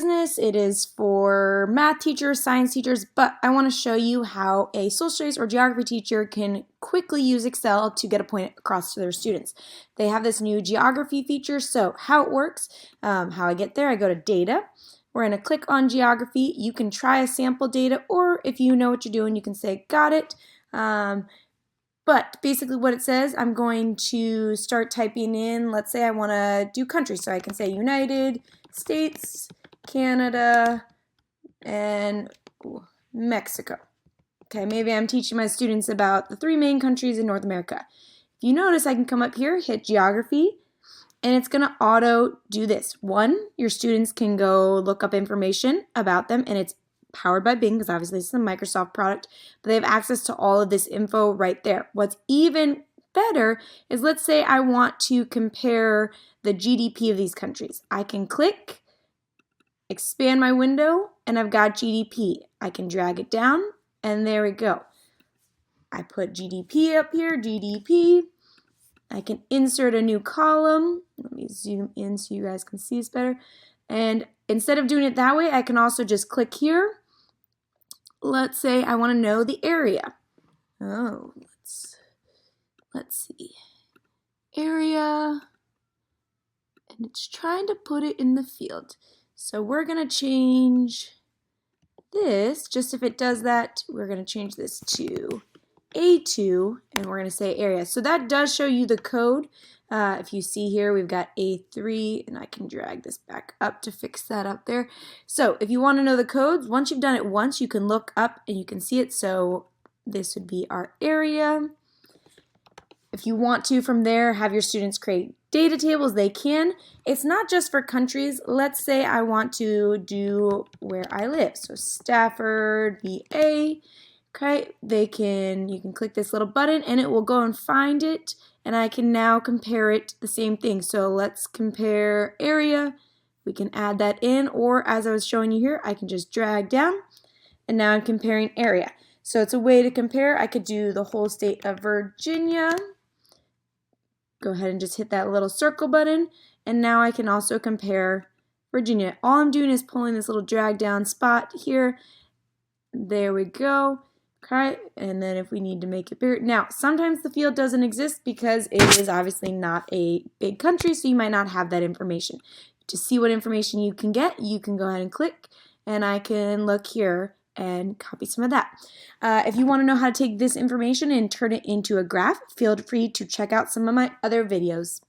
business, it is for math teachers, science teachers, but I want to show you how a social studies or geography teacher can quickly use Excel to get a point across to their students. They have this new geography feature, so how it works, how I get there, I go to data. We're going to click on geography. You can try a sample data, or if you know what you're doing, you can say got it. But basically what it says, I'm going to start typing in, let's say I want to do country, so I can say United States, Canada, and Mexico. Okay, maybe I'm teaching my students about the 3 main countries in North America. If you notice, I can come up here, hit geography, and it's going to auto do this. One, your students can go look up information about them, and it's powered by Bing, because obviously this is a Microsoft product, but they have access to all of this info right there. What's even better is, let's say I want to compare the GDP of these countries. I can click, expand my window, and I've got GDP. I can drag it down, and there we go. I put GDP up here, GDP. I can insert a new column. Let me zoom in so you guys can see this better. And instead of doing it that way, I can also just click here. Let's say I want to know the area. Oh, let's see. Area. And it's trying to put it in the field. So we're going to change this. Just if it does that, we're going to change this to A2, and we're going to say area. So that does show you the code. If you see here, we've got A3, and I can drag this back up to fix that up there. So if you want to know the codes, once you've done it once, you can look up and you can see it. So this would be our area. If you want to, from there, have your students create data tables, they can. It's not just for countries. Let's say I want to do where I live. So Stafford, VA. Okay, you can click this little button and it will go and find it, and I can now compare it the same thing. So let's compare area. We can add that in, or as I was showing you here, I can just drag down, and now I'm comparing area. So it's a way to compare. I could do the whole state of Virginia. Go ahead and just hit that little circle button, and now I can also compare Virginia. All I'm doing is pulling this little drag down spot here. There we go. Okay, and then if we need to make it bigger. Now, sometimes the field doesn't exist because it is obviously not a big country, so you might not have that information. To see what information you can get, you can go ahead and click, and I can look here and copy some of that. If you want to know how to take this information and turn it into a graph, feel free to check out some of my other videos.